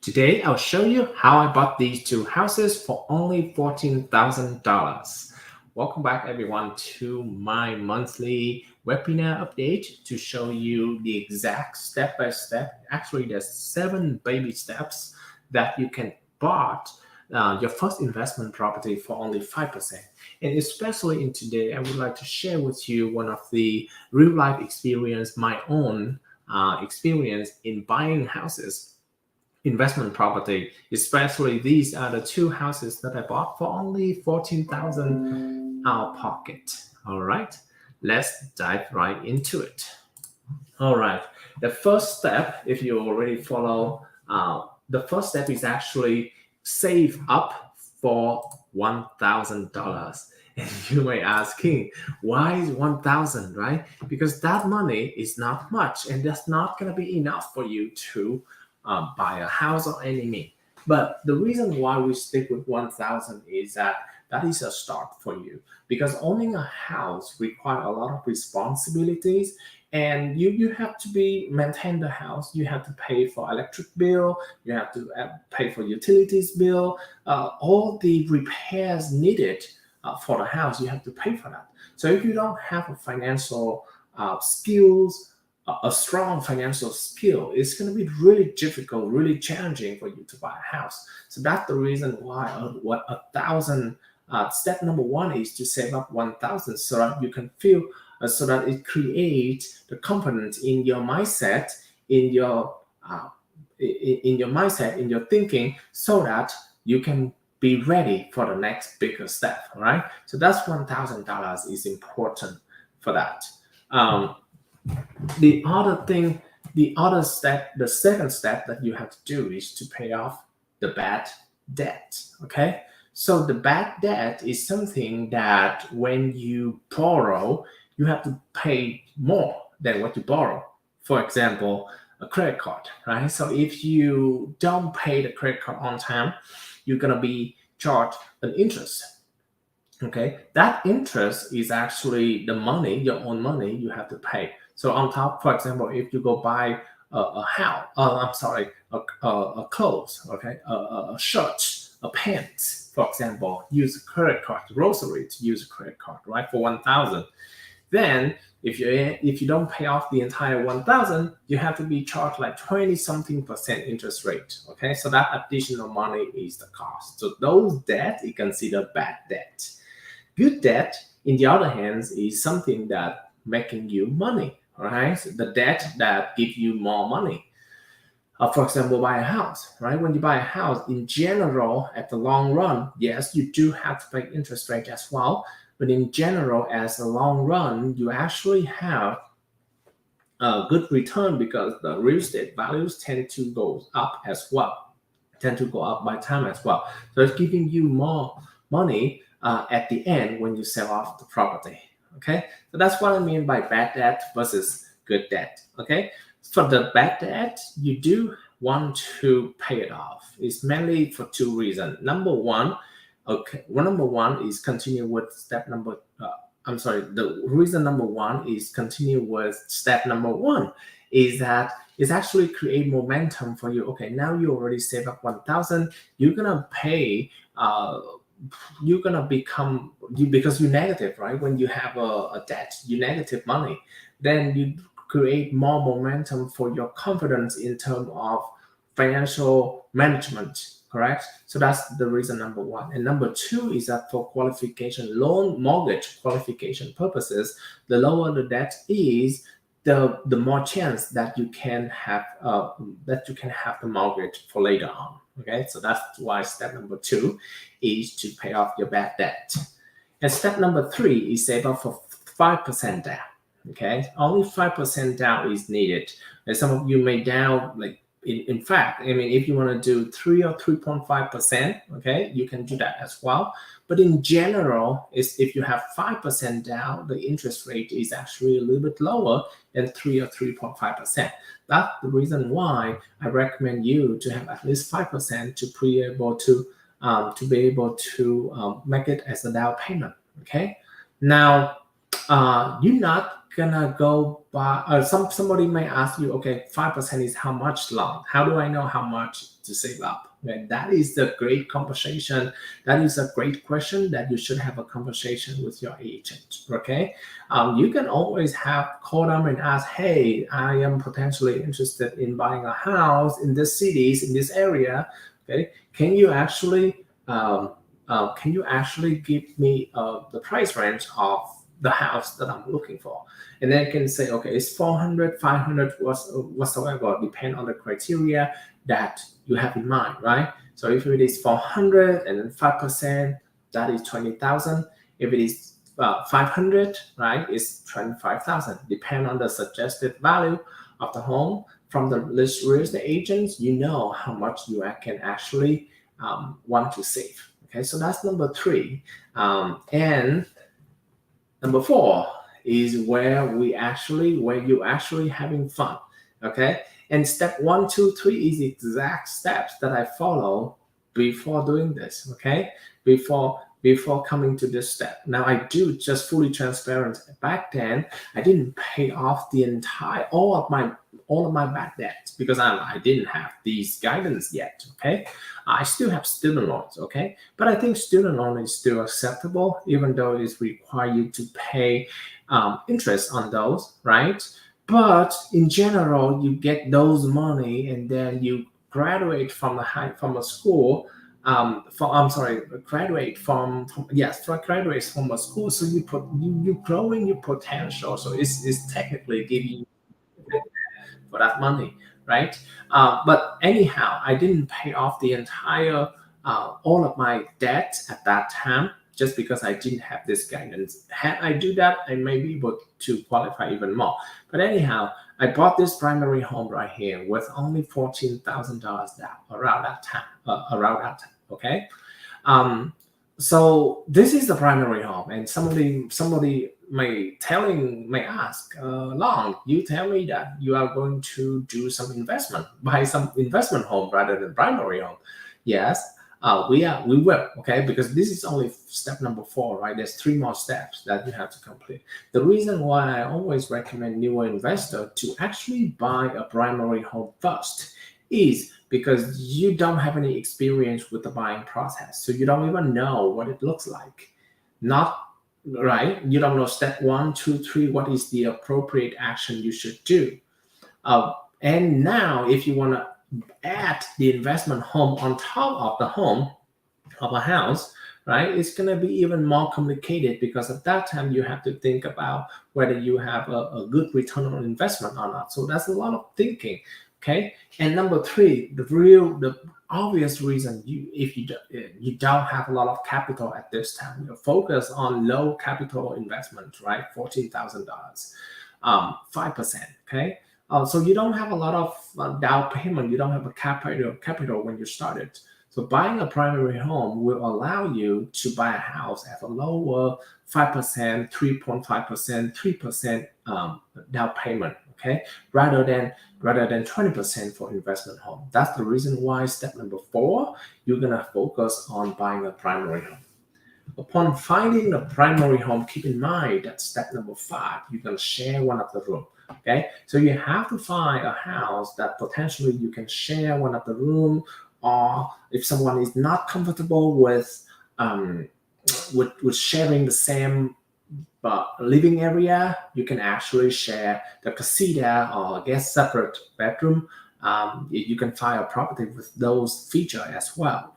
Today, I'll show you how I bought these two houses for only $14,000. Welcome back, everyone, to my monthly webinar update to show you the exact step-by-step. Actually, there's 7 baby steps that you can buy your first investment property for only 5%. And especially in today, I would like to share with you one of the real-life experience, my own experience in buying houses, investment property. Especially these are the 2 houses that I bought for only 14,000 out of pocket. All right, let's dive right into it. All right, the first step, if you already follow, the first step is actually save up for $1,000. And you may ask, King, why is 1,000, right? Because that money is not much, and that's not going to be enough for you to buy a house or anything. But the reason why we stick with 1,000 is that is a start for you, because owning a house requires a lot of responsibilities, and you have to maintain the house. You have to pay for electric bill, you have to pay for utilities bill, all the repairs needed for the house, you have to pay for that. So if you don't have a financial skills, a strong financial skill, it's going to be really difficult, really challenging for you to buy a house. So that's the reason why step number 1 is to save up 1,000 so that you can feel, so that it creates the confidence in your mindset, in your mindset, in your thinking, so that you can be ready for the next bigger step. All right. So that's $1,000 is important for that. The other step, the second step that you have to do is to pay off the bad debt. Okay. So the bad debt is something that when you borrow, you have to pay more than what you borrow. For example, a credit card, right? So if you don't pay the credit card on time, you're going to be charged an interest. Okay, that interest is actually the money, your own money you have to pay. So on top, for example, if you go buy a house, a clothes, okay, a shirt, a pants, for example, use a credit card, grocery to use a credit card, right, for 1,000. Then if you don't pay off the entire 1,000, you have to be charged like 20-something% interest rate. Okay, so that additional money is the cost. So those debt is considered bad debt. Good debt, in the other hand, is something that making you money. All right, so the debt that gives you more money. For example, buy a house, right? When you buy a house, in general, at the long run, yes, you do have to pay interest rate as well. But in general, as a long run, you actually have a good return because the real estate values tend to go up as well, tend to go up by time as well. So it's giving you more money at the end when you sell off the property. Okay, so that's what I mean by bad debt versus good debt. Okay, for the bad debt, you do want to pay it off. It's mainly for 2 reasons. Number one is continue with step number. The reason number 1 is continue with step number 1 is that it's actually create momentum for you. Okay, now you already save up 1,000. You're gonna pay. You're gonna become because you're negative, right? When you have a debt, you negative money. Then you create more momentum for your confidence in terms of financial management. Correct. So that's the reason number 1. And number 2 is that for qualification, loan mortgage qualification purposes, the lower the debt is, the more chance that you can have the mortgage for later on. Okay, so that's why step number 2 is to pay off your bad debt. And step number 3 is save up for 5% down. Okay, only 5% down is needed. And some of you may down like. In fact, I mean, if you want to do 3 or 3.5%, okay, you can do that as well. But in general, if you have 5% down, the interest rate is actually a little bit lower than 3 or 3.5%. That's the reason why I recommend you to have at least 5% to be able to make it as a down payment. Okay, now you're not gonna go by somebody may ask you, okay, 5% is how much long? How do I know how much to save up? And that is the great conversation. That is a great question that you should have a conversation with your agent. Okay, you can always call them and ask, hey, I am potentially interested in buying a house in this cities, in this area. Okay, can you actually give me the price range of the house that I'm looking for? And then you can say, okay, it's 400, 500, whatsoever, depend on the criteria that you have in mind, right? So if it is 400 and then 5%, that is 20,000. If it is 500, right, it's 25,000. Depend on the suggested value of the home from the list real estate agents. You know how much you can actually want to save. Okay, so that's number 3. And number 4 is where you actually having fun. Okay, and step 1, 2, 3 is the exact steps that I follow before doing this. Okay, before coming to this step. Now I do, just fully transparent. Back then, I didn't pay off all of my bad debts because I didn't have these guidance yet. Okay, I still have student loans. Okay, but I think student loan is still acceptable, even though it requires you to pay interest on those, right? But in general, you get those money and then you graduate from a school. Graduate from a school. So you growing your potential. So it's technically giving you for that money, right? But anyhow, I didn't pay off the entire all of my debt at that time just because I didn't have this guidance. Had I do that, I may be able to qualify even more. But anyhow, I bought this primary home right here with only $14,000 down around that time. Okay. So this is the primary home, and somebody may ask, Long, you tell me that you are going to do some investment, buy some investment home rather than primary home. Yes, we will. Okay, because this is only step number 4, right? There's 3 more steps that you have to complete. The reason why I always recommend newer investor to actually buy a primary home first is because you don't have any experience with the buying process. So you don't even know what it looks like. Not right. You don't know step 1, 2, 3, what is the appropriate action you should do. And now if you want to add the investment home on top of the home of a house, right, it's going to be even more complicated because at that time you have to think about whether you have a good return on investment or not. So that's a lot of thinking. Okay, and number 3, the obvious reason if you don't have a lot of capital at this time, you focus on low capital investment, right? $14,000, 5%. Okay, so you don't have a lot of down payment. You don't have a capital when you started. So buying a primary home will allow you to buy a house at a lower 5%, 3.5%, 3% down payment. Okay, rather than 20% for investment home. That's the reason why step number 4, you're gonna focus on buying a primary home. Upon finding a primary home, keep in mind that step number 5, you're gonna share one of the room. Okay, so you have to find a house that potentially you can share one of the room, or if someone is not comfortable with sharing the same living area, you can actually share the casita or get separate bedroom. You can find a property with those feature as well.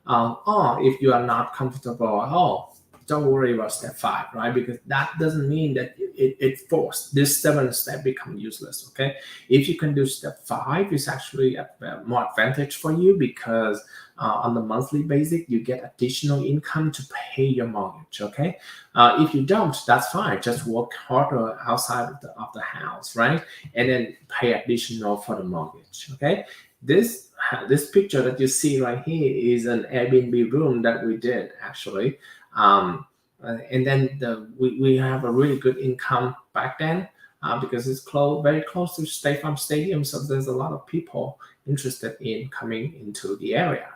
Or if you are not comfortable at all, don't worry about step 5, right? Because that doesn't mean that it forced this 7th step become useless. Okay, if you can do step 5, it's actually a more advantage for you because on the monthly basis you get additional income to pay your mortgage. Okay, if you don't, that's fine. Just work harder outside of the house, right? And then pay additional for the mortgage. Okay, this picture that you see right here is an Airbnb room that we did actually. And then we have a really good income back then because it's very close to State Farm Stadium, so there's a lot of people interested in coming into the area.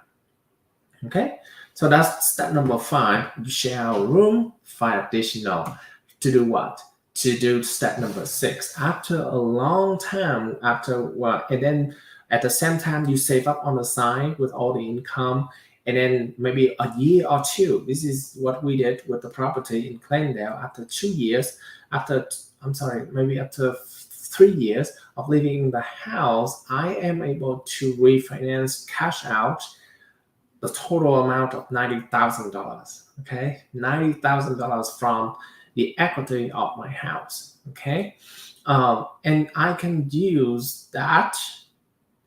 Okay, so that's step number 5. You share a room, find additional to do what? to do step number 6. After a long time, and then at the same time you save up on the side with all the income, and then maybe a year or two. This is what we did with the property in Glendale. After 2 years, maybe after 3 years of living in the house, I am able to refinance, cash out the total amount of $90,000. Okay, $90,000 from the equity of my house. Okay, and I can use that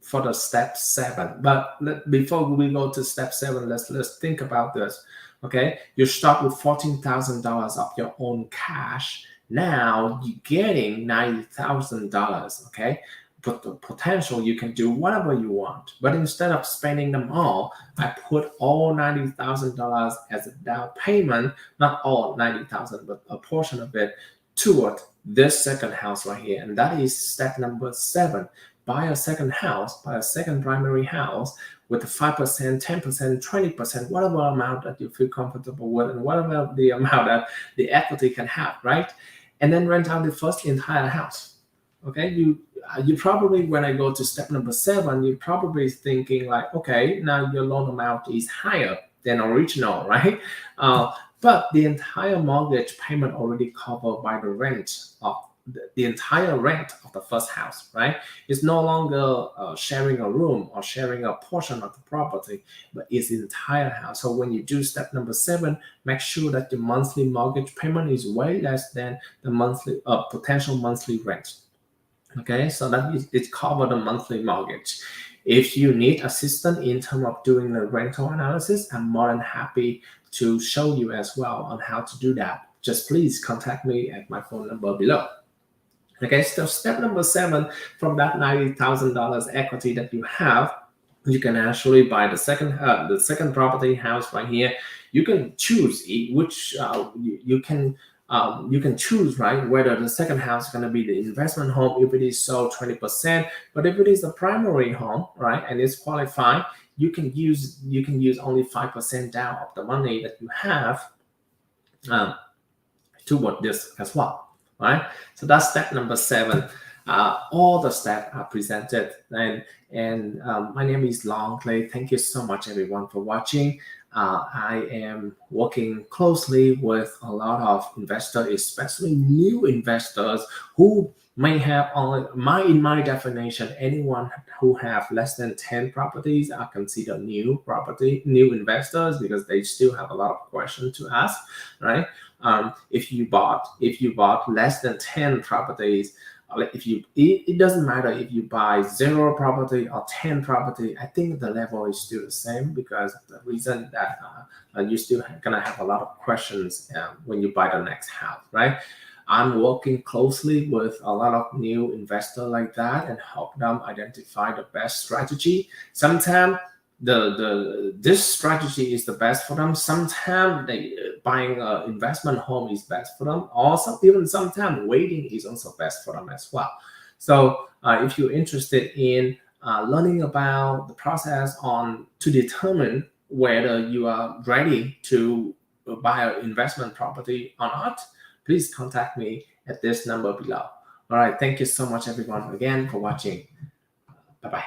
for the step 7. But before we go to step 7, let's think about this. Okay, you start with $14,000 of your own cash. Now you're getting $90,000. Okay, but the potential, you can do whatever you want. But instead of spending them all, I put all $90,000 as a down payment, not all 90,000, but a portion of it toward this second house right here. And that is step number 7. Buy a second house, buy a second primary house with 5%, 10%, 20%, whatever amount that you feel comfortable with, and whatever the amount that the equity can have, right? And then rent out the first entire house. Okay, you probably, when I go to step number 7, you're probably thinking like, okay, now your loan amount is higher than original, right? But the entire mortgage payment already covered by the rent of the entire rent of the first house, right? It's no longer sharing a room or sharing a portion of the property, but it's the entire house. So when you do step number 7, make sure that the monthly mortgage payment is way less than the monthly potential monthly rent. Okay, so that it covers the monthly mortgage. If you need assistance in terms of doing the rental analysis, I'm more than happy to show you as well on how to do that. Just please contact me at my phone number below. Okay, so step number 7, from that $90,000 equity that you have, you can actually buy the second property house right here. You can choose which you can choose, right, whether the second house is going to be the investment home if it is sold 20%, but if it is a primary home, right, and it's qualified, you can use only 5% down of the money that you have toward this as well. Right, so that's step number 7. All the steps are presented, and my name is Long Clay. Thank you so much, everyone, for watching. I am working closely with a lot of investors, especially new investors who may have only in my definition, anyone who have less than 10 properties are considered new investors, because they still have a lot of questions to ask, right? If you bought less than 10 properties, it doesn't matter if you buy 0 property or 10 property. I think the level is still the same, because the reason that you're still gonna have a lot of questions when you buy the next house, right? I'm working closely with a lot of new investors like that and help them identify the best strategy. Sometimes this strategy is the best for them. Sometimes buying an investment home is best for them. Also, even sometimes waiting is also best for them as well. So if you're interested in learning about the process to determine whether you are ready to buy an investment property or not, please contact me at this number below. All right, thank you so much, everyone, again for watching. Bye-bye.